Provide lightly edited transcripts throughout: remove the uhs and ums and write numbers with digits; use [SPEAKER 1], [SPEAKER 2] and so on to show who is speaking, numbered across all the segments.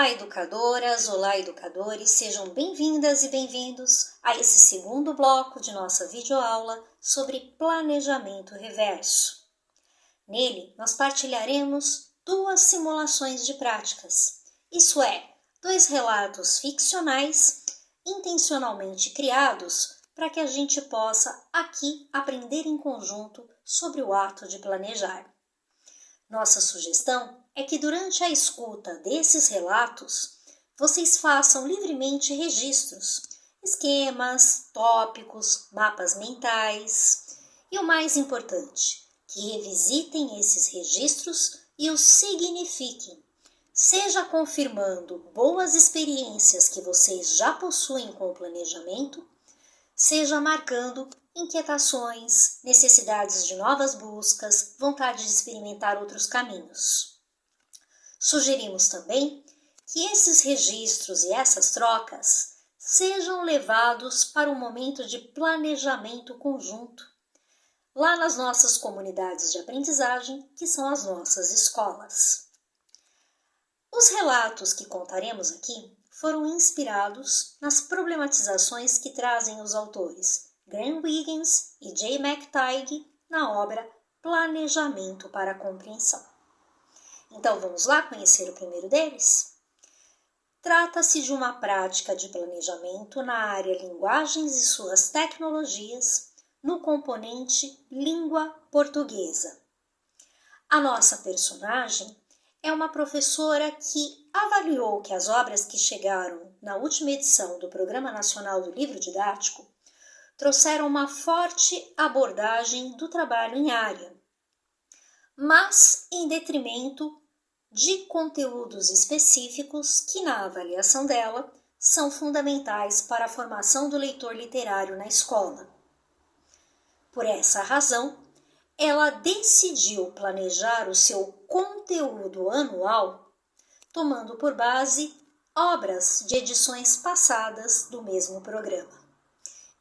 [SPEAKER 1] Olá, educadoras, olá, educadores, sejam bem-vindas e bem-vindos a esse segundo bloco de nossa videoaula sobre planejamento reverso. Nele, nós partilharemos duas simulações de práticas, isso é, dois relatos ficcionais intencionalmente criados para que a gente possa aqui aprender em conjunto sobre o ato de planejar. Nossa sugestão é que durante a escuta desses relatos, vocês façam livremente registros, esquemas, tópicos, mapas mentais e o mais importante, que revisitem esses registros e os signifiquem, seja confirmando boas experiências que vocês já possuem com o planejamento, seja marcando inquietações, necessidades de novas buscas, vontade de experimentar outros caminhos. Sugerimos também que esses registros e essas trocas sejam levados para um momento de planejamento conjunto, lá nas nossas comunidades de aprendizagem, que são as nossas escolas. Os relatos que contaremos aqui foram inspirados nas problematizações que trazem os autores Graham Wiggins e Jay McTighe na obra Planejamento para a Compreensão. Então vamos lá conhecer o primeiro deles? Trata-se de uma prática de planejamento na área linguagens e suas tecnologias, no componente língua portuguesa. A nossa personagem é uma professora que avaliou que as obras que chegaram na última edição do Programa Nacional do Livro Didático trouxeram uma forte abordagem do trabalho em área, mas em detrimento de conteúdos específicos que, na avaliação dela, são fundamentais para a formação do leitor literário na escola. Por essa razão, ela decidiu planejar o seu conteúdo anual, tomando por base obras de edições passadas do mesmo programa.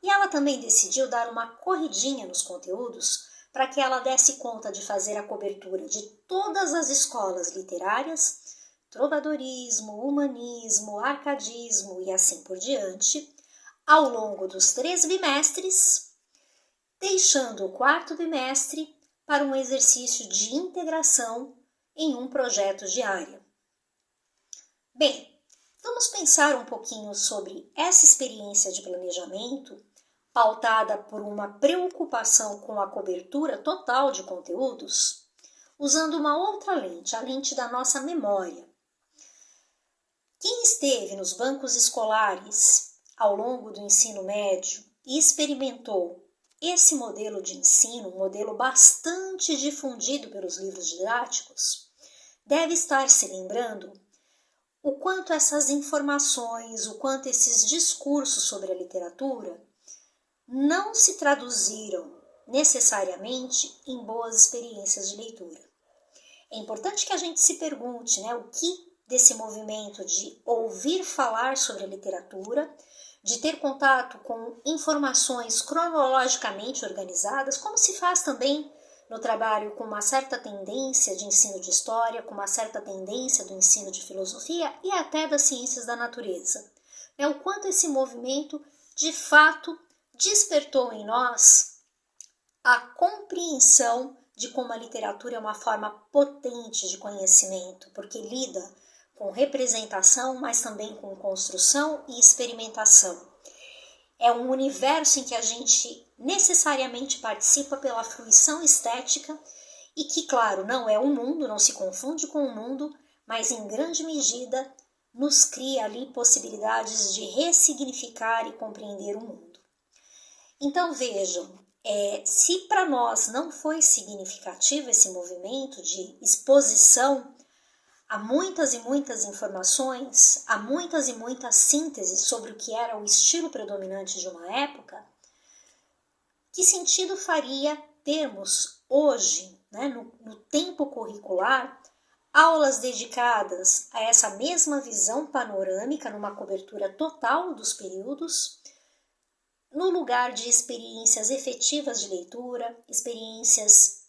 [SPEAKER 1] E ela também decidiu dar uma corridinha nos conteúdos para que ela desse conta de fazer a cobertura de todas as escolas literárias, trovadorismo, humanismo, arcadismo e assim por diante, ao longo dos 3 bimestres, deixando o 4º bimestre para um exercício de integração em um projeto diário. Bem, vamos pensar um pouquinho sobre essa experiência de planejamento pautada por uma preocupação com a cobertura total de conteúdos, usando uma outra lente, a lente da nossa memória. Quem esteve nos bancos escolares ao longo do ensino médio e experimentou esse modelo de ensino, um modelo bastante difundido pelos livros didáticos, deve estar se lembrando o quanto essas informações, o quanto esses discursos sobre a literatura não se traduziram necessariamente em boas experiências de leitura. É importante que a gente se pergunte, o que desse movimento de ouvir falar sobre a literatura, de ter contato com informações cronologicamente organizadas, como se faz também no trabalho com uma certa tendência de ensino de história, com uma certa tendência do ensino de filosofia e até das ciências da natureza. O quanto esse movimento, de fato, despertou em nós a compreensão de como a literatura é uma forma potente de conhecimento, porque lida com representação, mas também com construção e experimentação. É um universo em que a gente necessariamente participa pela fruição estética e que, claro, não é o mundo, não se confunde com o mundo, mas em grande medida nos cria ali possibilidades de ressignificar e compreender o mundo. Então vejam, se para nós não foi significativo esse movimento de exposição a muitas e muitas informações, a muitas e muitas sínteses sobre o que era o estilo predominante de uma época, que sentido faria termos hoje, no tempo curricular, aulas dedicadas a essa mesma visão panorâmica, numa cobertura total dos períodos, no lugar de experiências efetivas de leitura, experiências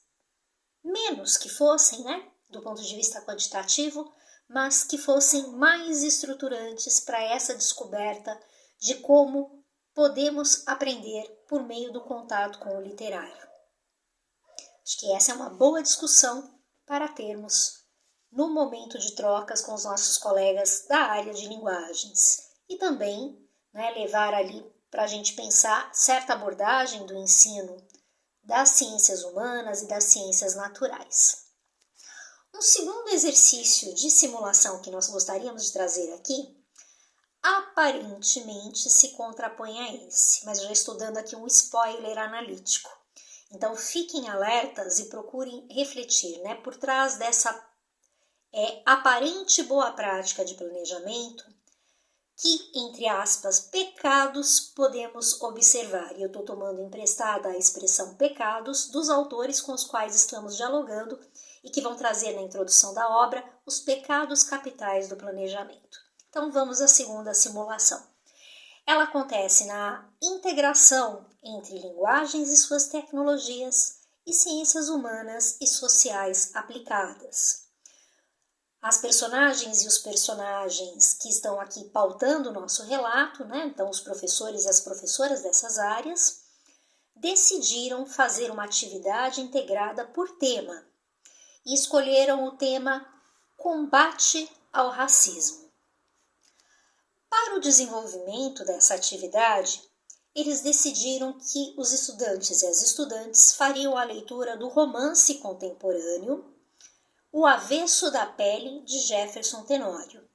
[SPEAKER 1] menos que fossem, do ponto de vista quantitativo, mas que fossem mais estruturantes para essa descoberta de como podemos aprender por meio do contato com o literário. Acho que essa é uma boa discussão para termos no momento de trocas com os nossos colegas da área de linguagens e também levar ali para a gente pensar certa abordagem do ensino das ciências humanas e das ciências naturais. Um segundo exercício de simulação que nós gostaríamos de trazer aqui, aparentemente se contrapõe a esse, mas já estou dando aqui um spoiler analítico. Então fiquem alertas e procurem refletir, por trás dessa aparente boa prática de planejamento, que, entre aspas, pecados podemos observar. E eu estou tomando emprestada a expressão pecados dos autores com os quais estamos dialogando e que vão trazer na introdução da obra os pecados capitais do planejamento. Então vamos à segunda simulação. Ela acontece na integração entre linguagens e suas tecnologias e ciências humanas e sociais aplicadas. As personagens e os personagens que estão aqui pautando o nosso relato, então os professores e as professoras dessas áreas, decidiram fazer uma atividade integrada por tema e escolheram o tema Combate ao Racismo. Para o desenvolvimento dessa atividade, eles decidiram que os estudantes e as estudantes fariam a leitura do romance contemporâneo O Avesso da Pele, de Jefferson Tenório,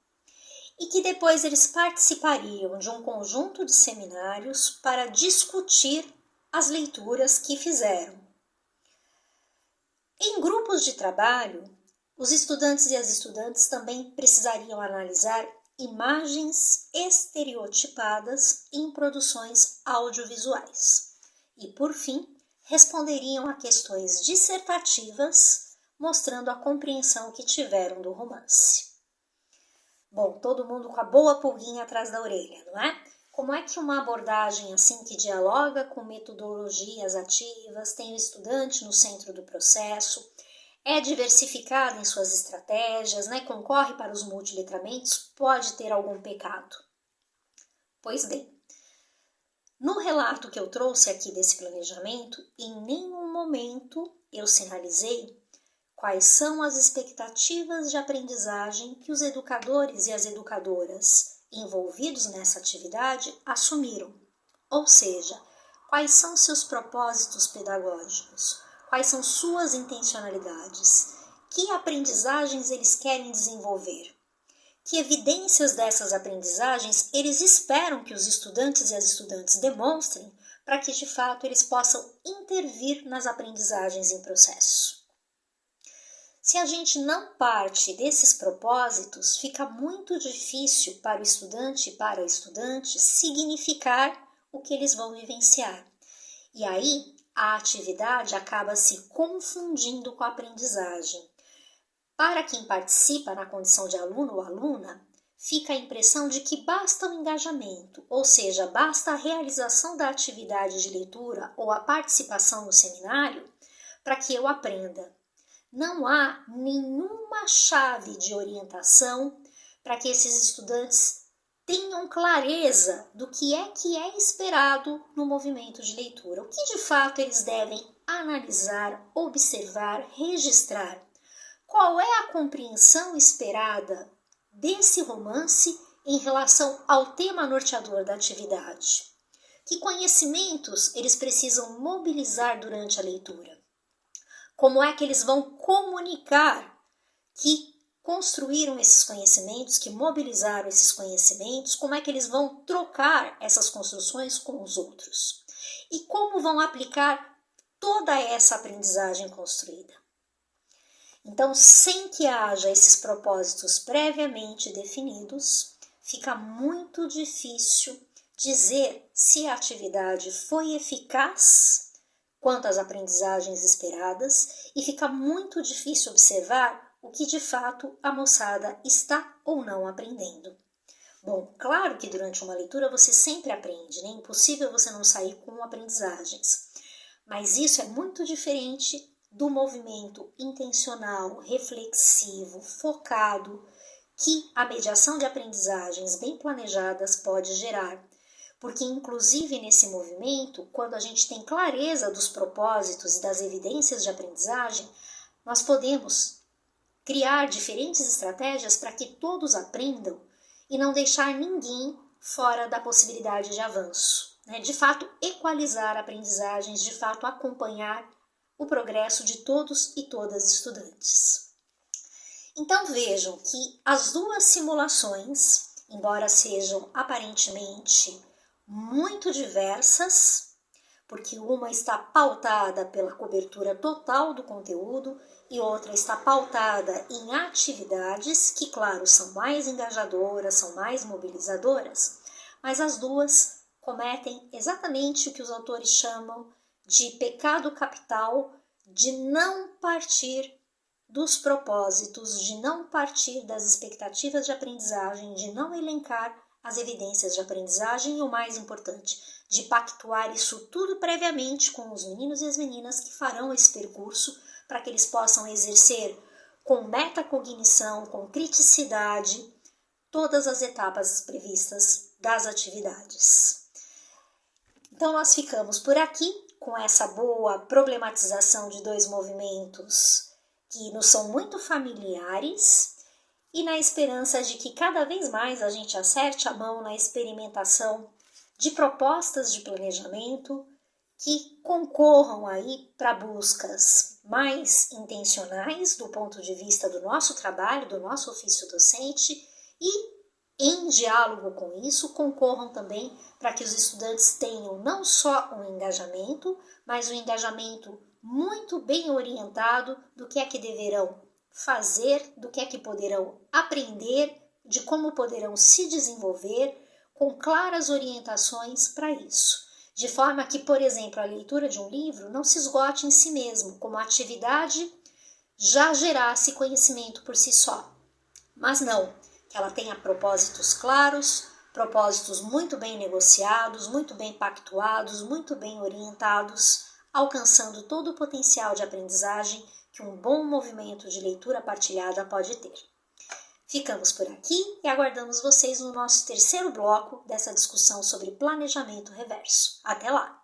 [SPEAKER 1] e que depois eles participariam de um conjunto de seminários para discutir as leituras que fizeram. Em grupos de trabalho, os estudantes e as estudantes também precisariam analisar imagens estereotipadas em produções audiovisuais e, por fim, responderiam a questões dissertativas mostrando a compreensão que tiveram do romance. Bom, todo mundo com a boa pulguinha atrás da orelha, não é? Como é que uma abordagem assim que dialoga com metodologias ativas, tem o estudante no centro do processo, é diversificada em suas estratégias, concorre para os multiletramentos, pode ter algum pecado? Pois bem, no relato que eu trouxe aqui desse planejamento, em nenhum momento eu sinalizei quais são as expectativas de aprendizagem que os educadores e as educadoras envolvidos nessa atividade assumiram, ou seja, quais são seus propósitos pedagógicos, quais são suas intencionalidades, que aprendizagens eles querem desenvolver, que evidências dessas aprendizagens eles esperam que os estudantes e as estudantes demonstrem para que de fato eles possam intervir nas aprendizagens em processo. Se a gente não parte desses propósitos, fica muito difícil para o estudante e para a estudante significar o que eles vão vivenciar. E aí, a atividade acaba se confundindo com a aprendizagem. Para quem participa na condição de aluno ou aluna, fica a impressão de que basta o engajamento, ou seja, basta a realização da atividade de leitura ou a participação no seminário para que eu aprenda. Não há nenhuma chave de orientação para que esses estudantes tenham clareza do que é esperado no movimento de leitura. O que de fato eles devem analisar, observar, registrar. Qual é a compreensão esperada desse romance em relação ao tema norteador da atividade? Que conhecimentos eles precisam mobilizar durante a leitura? Como é que eles vão comunicar que construíram esses conhecimentos, que mobilizaram esses conhecimentos, como é que eles vão trocar essas construções com os outros? E como vão aplicar toda essa aprendizagem construída? Então, sem que haja esses propósitos previamente definidos, fica muito difícil dizer se a atividade foi eficaz quanto às aprendizagens esperadas e fica muito difícil observar o que de fato a moçada está ou não aprendendo. Bom, claro que durante uma leitura você sempre aprende, é impossível você não sair com aprendizagens, mas isso é muito diferente do movimento intencional, reflexivo, focado, que a mediação de aprendizagens bem planejadas pode gerar. Porque, inclusive, nesse movimento, quando a gente tem clareza dos propósitos e das evidências de aprendizagem, nós podemos criar diferentes estratégias para que todos aprendam e não deixar ninguém fora da possibilidade de avanço. De fato, equalizar aprendizagens, de fato, acompanhar o progresso de todos e todas estudantes. Então vejam que as duas simulações, embora sejam aparentemente muito diversas, porque uma está pautada pela cobertura total do conteúdo e outra está pautada em atividades que, claro, são mais engajadoras, são mais mobilizadoras, mas as duas cometem exatamente o que os autores chamam de pecado capital, de não partir dos propósitos, de não partir das expectativas de aprendizagem, de não elencar as evidências de aprendizagem e, o mais importante, de pactuar isso tudo previamente com os meninos e as meninas que farão esse percurso para que eles possam exercer com metacognição, com criticidade, todas as etapas previstas das atividades. Então, nós ficamos por aqui com essa boa problematização de dois movimentos que nos são muito familiares e na esperança de que cada vez mais a gente acerte a mão na experimentação de propostas de planejamento que concorram aí para buscas mais intencionais do ponto de vista do nosso trabalho, do nosso ofício docente e, em diálogo com isso, concorram também para que os estudantes tenham não só um engajamento, mas um engajamento muito bem orientado do que é que deverão fazer, do que é que poderão aprender, de como poderão se desenvolver, com claras orientações para isso. De forma que, por exemplo, a leitura de um livro não se esgote em si mesmo, como a atividade já gerasse conhecimento por si só. Mas não, que ela tenha propósitos claros, propósitos muito bem negociados, muito bem pactuados, muito bem orientados, alcançando todo o potencial de aprendizagem que um bom movimento de leitura partilhada pode ter. Ficamos por aqui e aguardamos vocês no nosso terceiro bloco dessa discussão sobre planejamento reverso. Até lá!